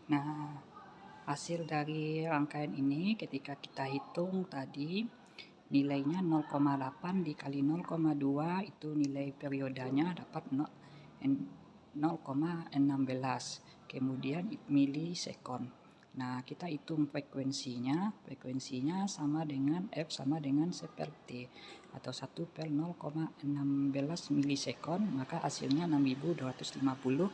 Nah, hasil dari rangkaian ini ketika kita hitung tadi nilainya 0,8 dikali 0,2 itu nilai periodanya dapat 0,16 kemudian milisekon. Nah, kita hitung frekuensinya sama dengan F sama dengan 1 per T atau 1 per 0,16 milisekon, maka hasilnya 6250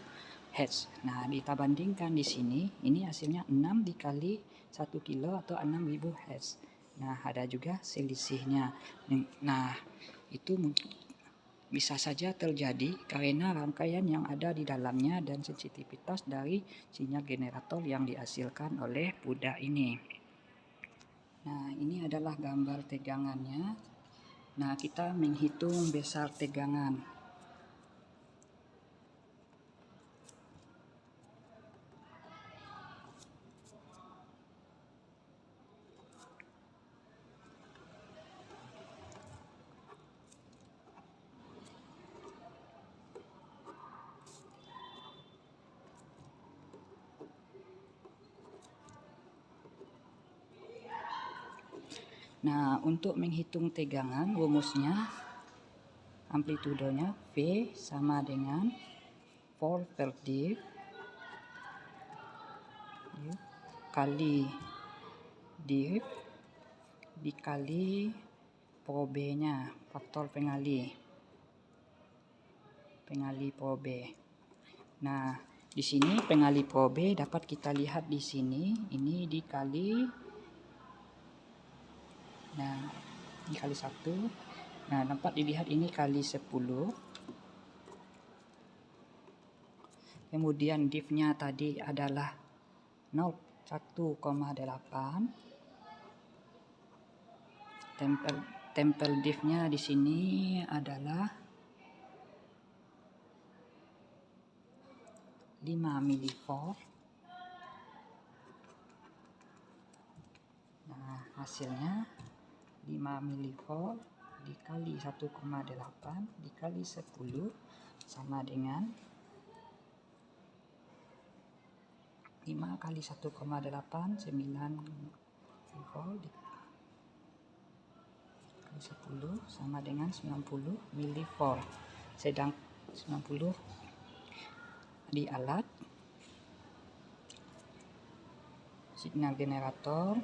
Hz. Nah, kita bandingkan di sini, ini hasilnya 6 dikali 1 kilo atau 6000 Hz. Nah, ada juga selisihnya. Nah, itu bisa saja terjadi karena rangkaian yang ada di dalamnya dan sensitivitas dari sinyal generator yang dihasilkan oleh budak ini. Nah, ini adalah gambar tegangannya. Nah, kita menghitung besar tegangan. Nah, untuk menghitung tegangan, rumusnya amplitudenya V sama dengan volt per div kali div dikali probe-nya, faktor pengali probe. Nah, di sini pengali probe dapat kita lihat di sini, ini dikali, nah dikali 1. Nah, dapat dilihat ini kali 10. Kemudian div-nya tadi adalah 1,8. Tempel div-nya di sini adalah 5 milivolt. Nah, hasilnya 5 milivolt dikali 1,8 dikali 10 sama dengan 5 kali 1,8 9 volt dikali 10 sama dengan 90 milivolt. Sedang 90 di alat signal generator.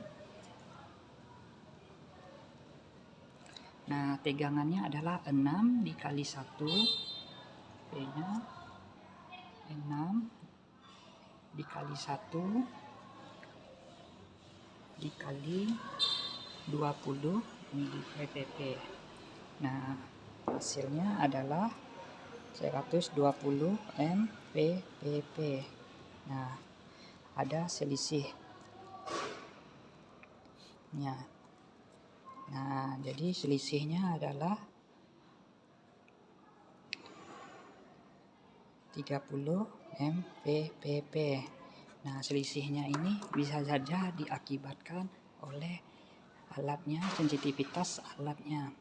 Nah, tegangannya adalah 6 dikali 1, P-nya 6 dikali 1 dikali 20 mPpp. Nah, hasilnya adalah 120 mPpp. Nah, ada selisihnya. Nah, jadi selisihnya adalah 30 mPpp. Nah, selisihnya ini bisa saja diakibatkan oleh alatnya, sensitivitas alatnya.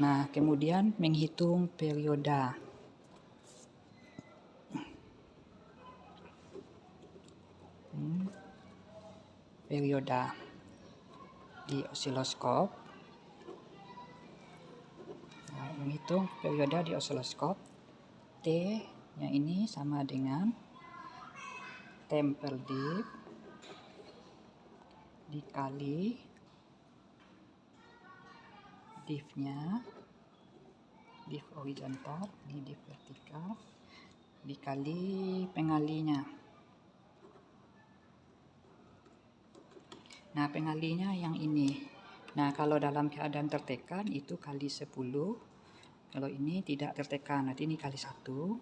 Nah, kemudian menghitung perioda. Perioda di osiloskop. Nah, menghitung perioda di osiloskop, T-nya ini sama dengan tempel div dikali div-nya, div horizontal, ini div vertikal, dikali pengalinya. Nah, pengalinya yang ini. Nah, kalau dalam keadaan tertekan itu kali 10. Kalau ini tidak tertekan, nanti ini kali 1.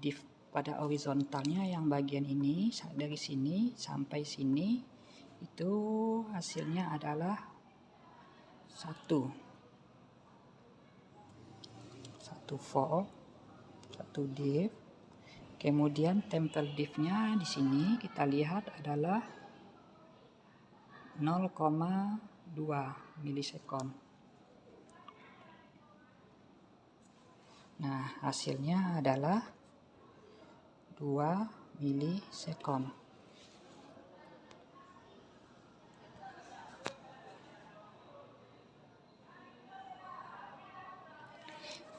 Div pada horizontalnya yang bagian ini dari sini sampai sini itu hasilnya adalah 1 volt, 1 div. Kemudian tempel div-nya di sini kita lihat adalah 0,2 milisekon. Nah, hasilnya adalah 2 milisekon.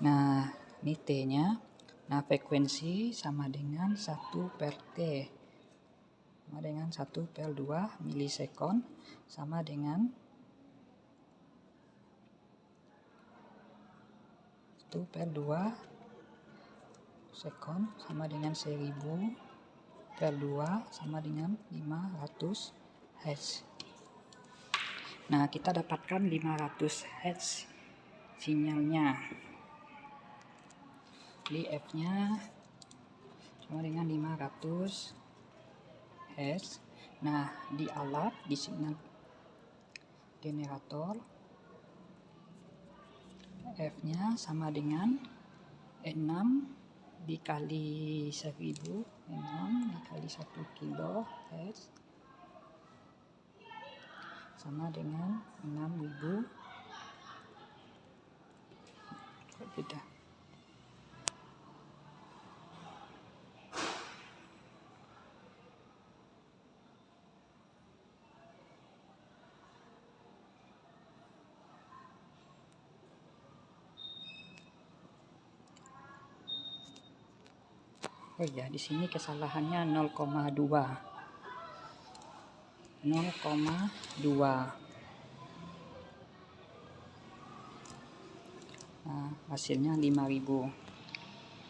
Nah, ini T-nya. Nah, frekuensi sama dengan 1/T. Sama dengan 1/2 milisekon. Sama dengan 1/2 sekon sama dengan 1000/2 sama dengan 500 Hz. Nah, kita dapatkan 500 Hz sinyalnya. Jadi F-nya sama dengan 500 Hz. Nah, di alat, di signal generator, F-nya sama dengan 6 dikali 1000, 6 dikali 1 kHz sama dengan 6000. Kok beda? Oh ya, di sini kesalahannya 0,2. 0,2. Nah, hasilnya 5000.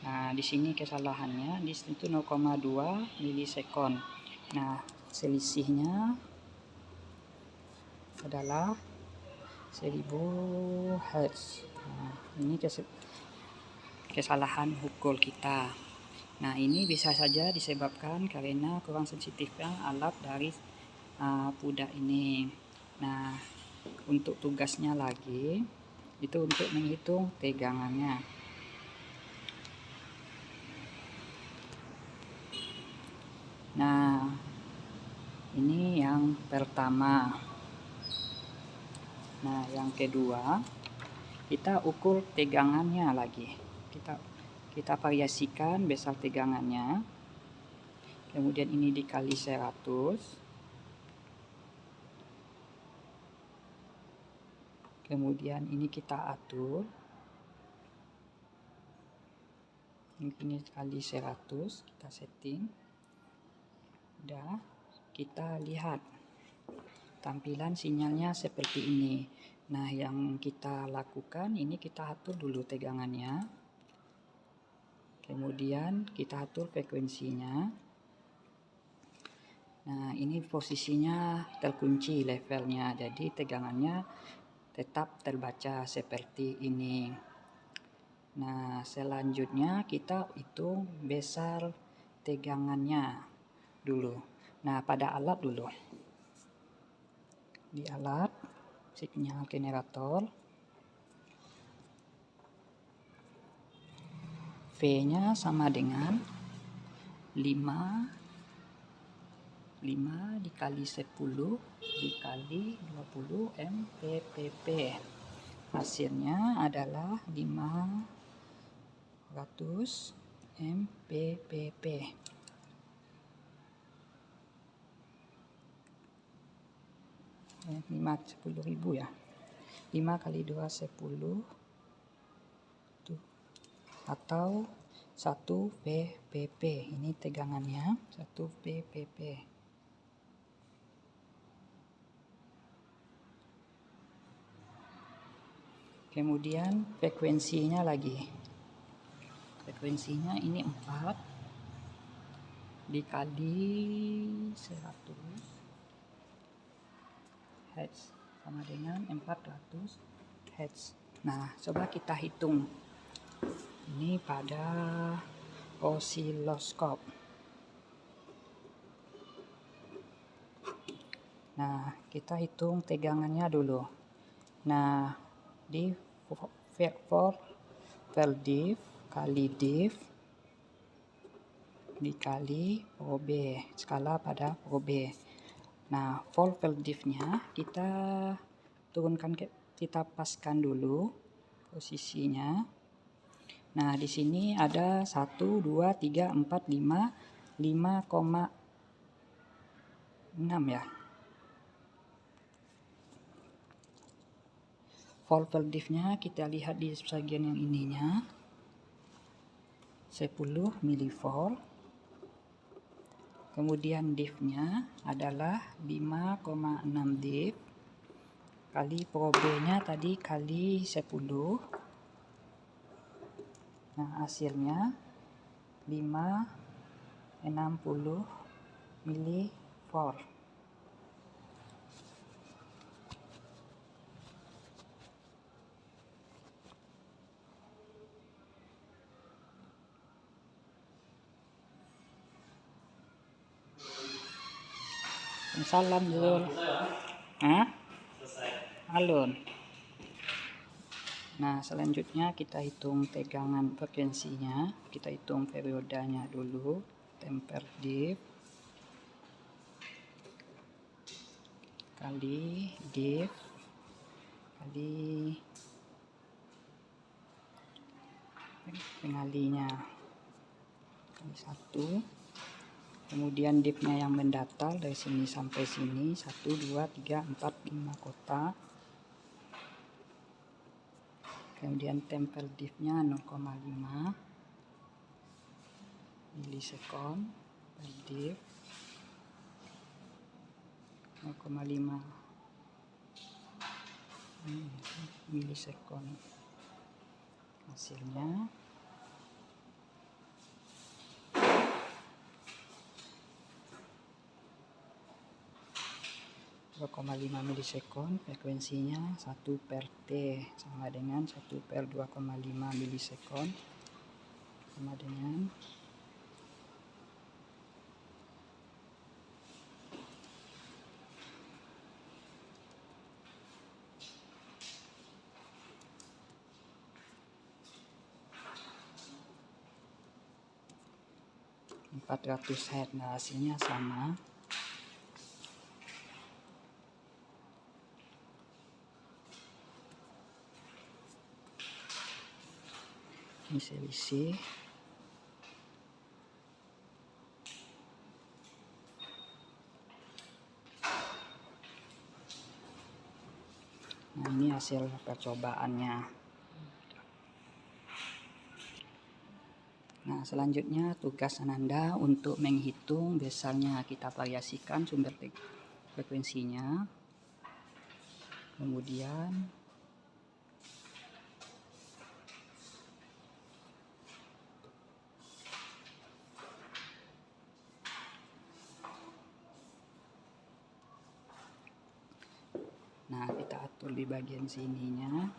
Nah, di sini kesalahannya di situ 0,2 milisekon. Nah, selisihnya adalah 1000 Hz. Nah, ini kesalahan ukur kita. Nah, ini bisa saja disebabkan karena kurang sensitifnya alat dari pudak ini. Nah, untuk tugasnya lagi itu untuk menghitung tegangannya. Nah, ini yang pertama. Nah, yang kedua, kita ukur tegangannya lagi. Kita variasikan besar tegangannya. Kemudian ini dikali 100. Kemudian ini kita atur. Ini kali 100, kita setting. Udah, kita lihat tampilan sinyalnya seperti ini. Nah, yang kita lakukan ini kita atur dulu tegangannya. Kemudian kita atur frekuensinya. Nah, ini posisinya terkunci levelnya, jadi tegangannya tetap terbaca seperti ini. Nah, selanjutnya kita hitung besar tegangannya dulu. Nah, pada alat dulu. Di alat signal generator, V-nya sama dengan 5 dikali 10 dikali 20 mPpp. Hasilnya adalah 500 mPpp. Ya, 10.000 ya. 5 kali 2 10 atau 1 ppp. Ini tegangannya 1 ppp. Kemudian frekuensinya lagi. Frekuensinya ini 4 dikali 100 Hz sama dengan 400 Hz. Nah, coba kita hitung. Ini pada osiloskop. Nah, kita hitung tegangannya dulu. Nah, di for diff kali diff dikali OB, skala pada OB. Nah, volt per diff-nya kita turunkan, kita paskan dulu posisinya. Nah, di sini ada 1, 2, 3, 4, 5, 5,6 ya. Volt per diffnya kita lihat di bagian yang ininya 10 mV. Kemudian diffnya adalah 5,6 diff kali probe-nya tadi kali 10. Nah, hasilnya 560 mV. Salam Zul. Hah? Alun. Nah, selanjutnya kita hitung tegangan frekuensinya. Kita hitung periodenya dulu. Temper diff kali diff kali pengalinya kali 1. Kemudian diffnya yang mendatar dari sini sampai sini 1, 2, 3, 4, 5 kotak. Kemudian temper diffnya 0,5 milisekon per diff 0,5 milisekon. Hasilnya 2,5 milisekon. Frekuensinya 1 per T sama dengan 1 per 2,5 milisekon sama dengan 400 Hz. Nah, hasilnya sama. Ini selisih. Nah, ini hasil percobaannya. Nah, selanjutnya tugas Ananda untuk menghitung besalnya. Kita variasikan sumber frekuensinya. Kemudian nah, kita atur di bagian sininya.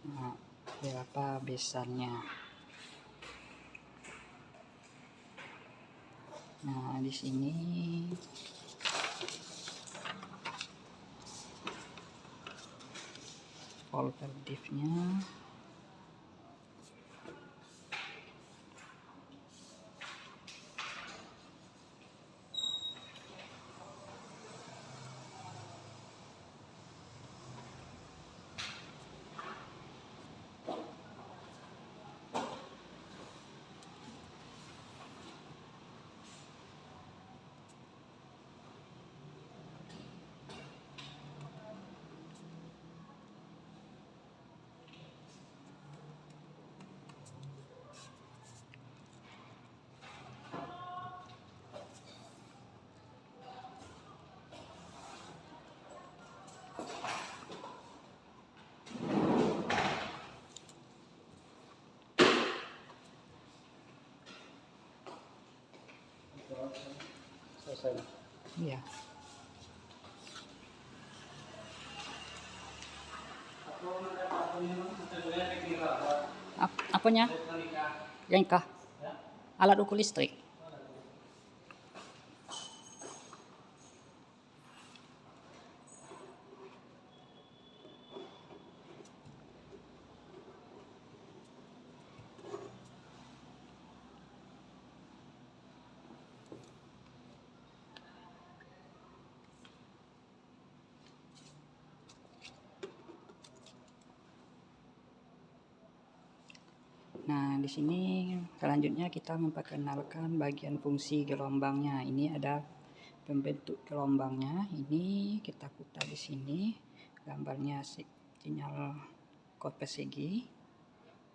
Nah, berapa besarnya? Nah, di sini volt per diffnya selesai. Iya. Apanya? Yang kah? Alat ukur listrik. Nah, di sini selanjutnya kita memperkenalkan bagian fungsi gelombangnya. Ini ada pembentuk gelombangnya. Ini kita putar di sini. Gambarnya sinyal kode persegi,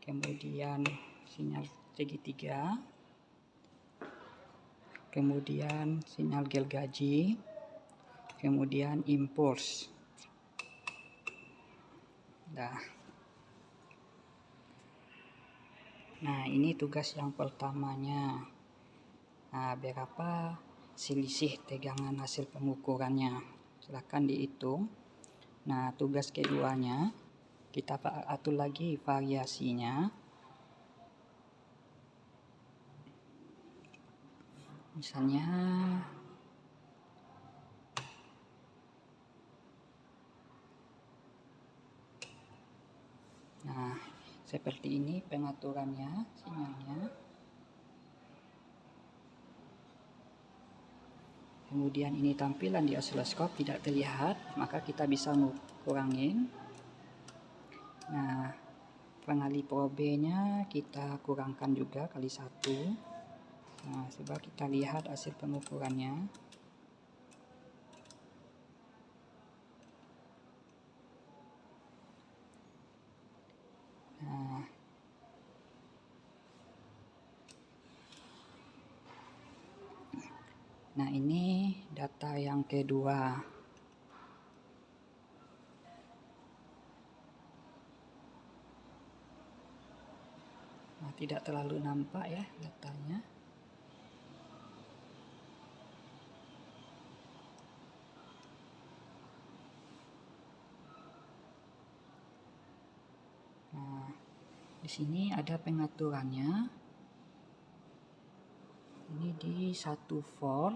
kemudian sinyal segitiga, kemudian sinyal gergaji, kemudian impuls. Nah, ini tugas yang pertamanya. Nah, berapa selisih tegangan hasil pengukurannya? Silahkan dihitung. Nah, tugas keduanya, kita atur lagi variasinya. Misalnya, nah, seperti ini pengaturannya, sinyalnya. Kemudian ini tampilan di osiloskop tidak terlihat, maka kita bisa kurangin. Nah, pengalih probe-nya kita kurangkan juga kali 1. Nah, coba kita lihat hasil pengukurannya. Nah, ini data yang kedua. Nah, tidak terlalu nampak ya datanya. Nah, di sini ada pengaturannya. Ini di 1 volt.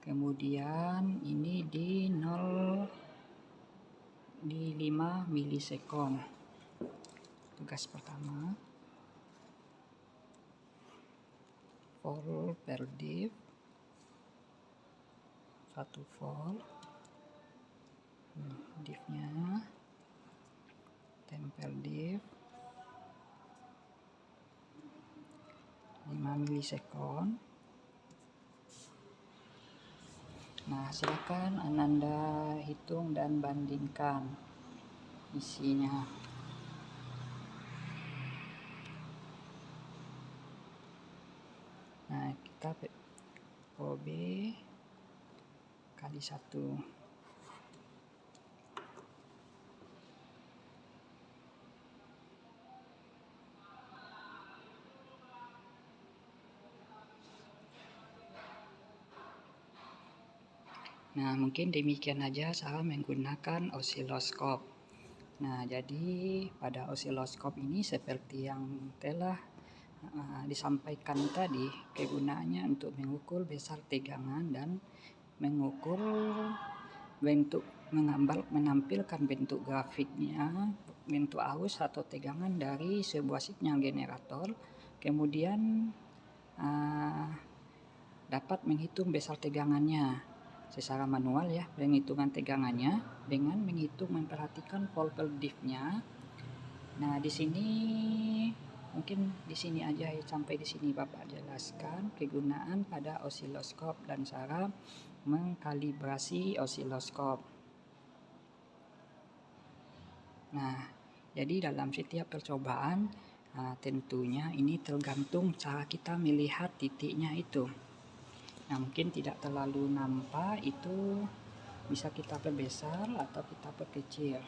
Kemudian ini di 5 milisekon. Tugas pertama. Volt per div. 1 volt. Divnya. Tempel div. 5 milisekon. Nah, silakan Ananda hitung dan bandingkan isinya. Nah, kita probe kali 1. Nah, mungkin demikian aja cara menggunakan osiloskop. Nah, jadi pada osiloskop ini seperti yang telah disampaikan tadi, kegunaannya untuk mengukur besar tegangan dan mengukur bentuk, menampilkan bentuk grafiknya, bentuk arus atau tegangan dari sebuah sinyal generator. Kemudian dapat menghitung besar tegangannya secara manual ya, penghitungan tegangannya dengan memperhatikan volt per div-nya. Nah, di sini mungkin di sini aja ya, sampai di sini Bapak jelaskan kegunaan pada osiloskop dan cara mengkalibrasi osiloskop. Nah, jadi dalam setiap percobaan tentunya ini tergantung cara kita melihat titiknya itu. Nah, mungkin tidak terlalu nampak, itu bisa kita perbesar atau kita perkecil.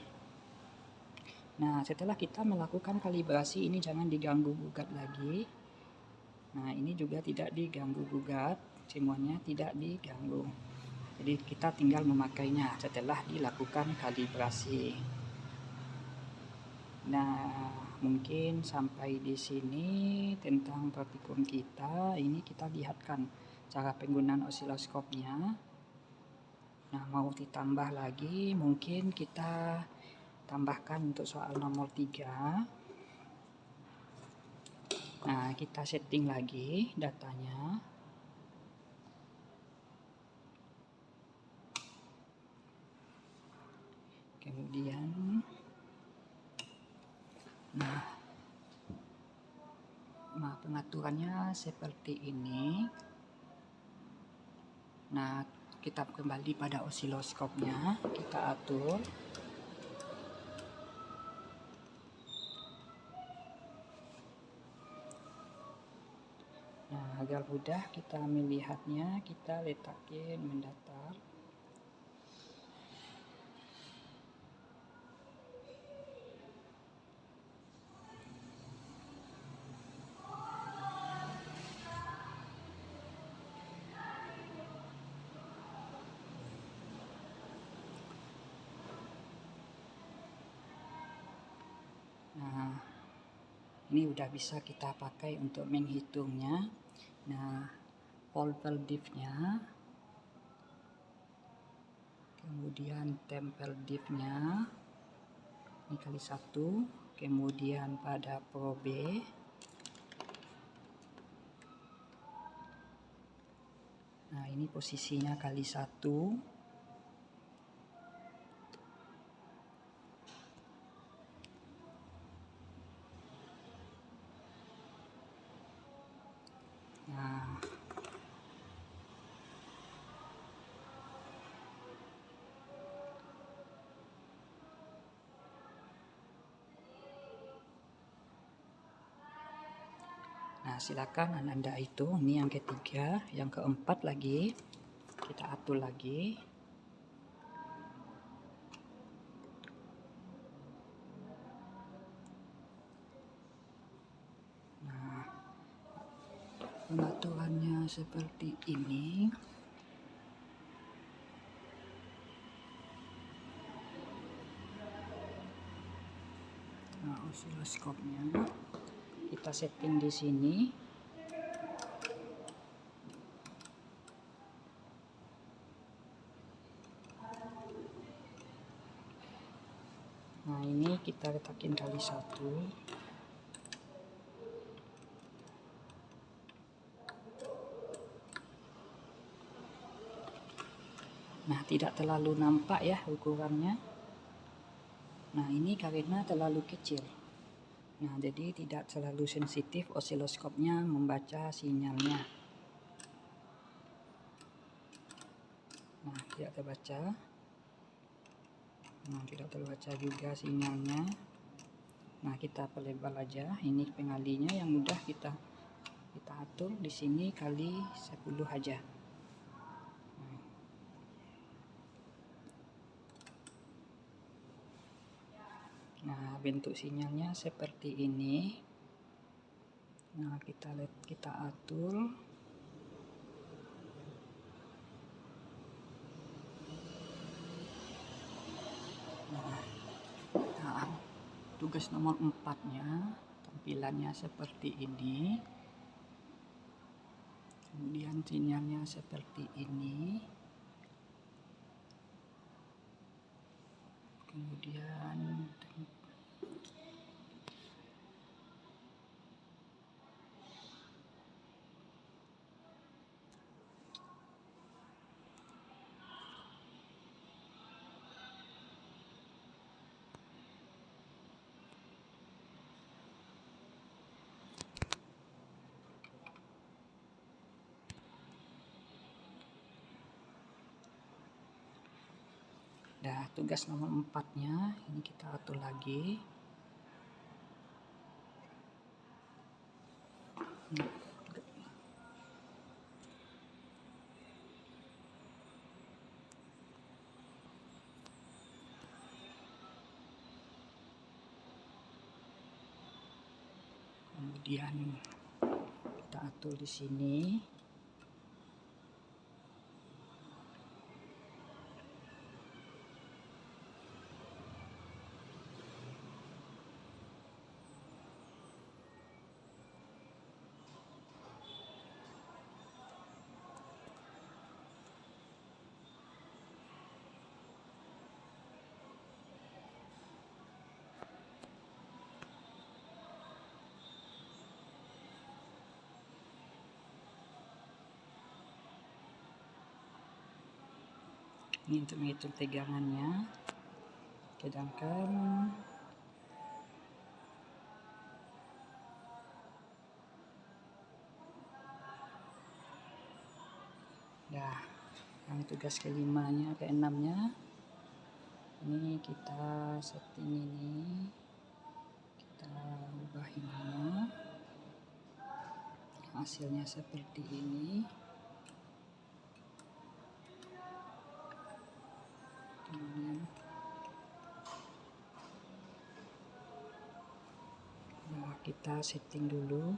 Nah, setelah kita melakukan kalibrasi ini jangan diganggu gugat lagi. Nah, ini juga tidak diganggu gugat, semuanya tidak diganggu. Jadi kita tinggal memakainya setelah dilakukan kalibrasi. Nah, mungkin sampai di sini tentang praktikum kita. Ini kita lihatkan cara penggunaan osiloskopnya. Nah, mau ditambah lagi, mungkin kita tambahkan untuk soal nomor 3. Nah, kita setting lagi datanya. Kemudian, nah, Pengaturannya seperti ini. Nah, kita kembali pada osiloskopnya, kita atur. Nah, agar mudah kita melihatnya, kita letakin mendatar. Nah, ini udah bisa kita pakai untuk menghitungnya. Nah, polvel diff-nya, kemudian tempel diff-nya, ini kali 1, kemudian pada probe, nah ini posisinya kali 1. Nah, silakan Anda itu, ini yang ketiga, yang keempat lagi, kita atur lagi. Nah, pengaturannya seperti ini. Nah, osiloskopnya kita setting di sini. Nah, ini kita letakin kali 1. Nah, tidak terlalu nampak ya ukurannya. Nah, ini karena terlalu kecil. Nah, jadi tidak terlalu sensitif osiloskopnya membaca sinyalnya. Nah, tidak terbaca. Nah, tidak terbaca juga sinyalnya. Nah, kita perlebar aja. Ini pengalinya yang mudah kita atur di sini kali 10 aja. Nah, bentuk sinyalnya seperti ini. Nah, kita atur. Nah, tugas nomor 4-nya tampilannya seperti ini. Kemudian sinyalnya seperti ini. Kemudian tugas nomor 4-nya ini kita atur lagi. Kemudian kita atur di sini. Ini untuk menghitung tegangannya. Sedangkan tugas kelimanya, keenamnya. Ini kita setting ini, kita ubah ininya, hasilnya seperti ini. Kemudian kita setting dulu.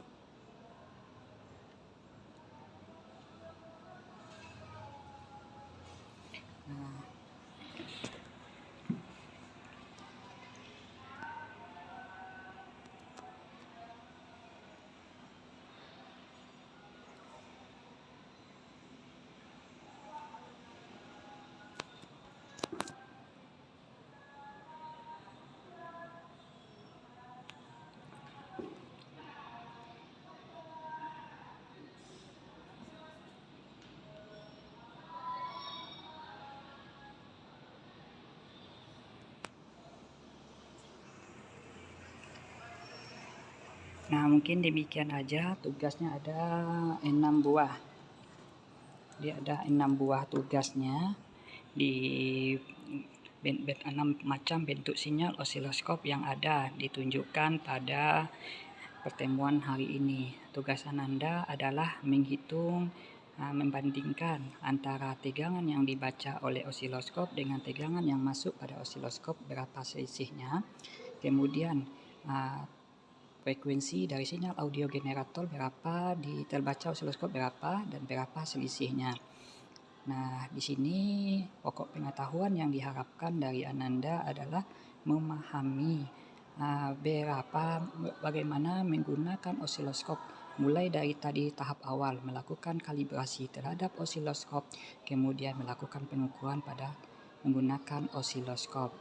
Nah, mungkin demikian aja, tugasnya ada 6 buah. Dia ada 6 buah tugasnya di 6 macam bentuk sinyal osiloskop yang ada ditunjukkan pada pertemuan hari ini. Tugas Ananda adalah menghitung, membandingkan antara tegangan yang dibaca oleh osiloskop dengan tegangan yang masuk pada osiloskop, berapa selisihnya. Kemudian frekuensi dari sinyal audio generator berapa, terbaca osiloskop berapa, dan berapa selisihnya. Nah, di sini pokok pengetahuan yang diharapkan dari Ananda adalah memahami bagaimana menggunakan osiloskop, mulai dari tadi tahap awal melakukan kalibrasi terhadap osiloskop, kemudian melakukan pengukuran pada menggunakan osiloskop.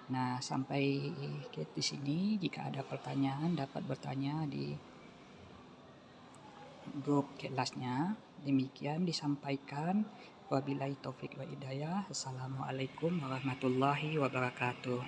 Nah, sampai di sini, jika ada pertanyaan dapat bertanya di grup kelasnya. Demikian disampaikan. Wabillahi taufik wa hidayah. Assalamualaikum warahmatullahi wabarakatuh.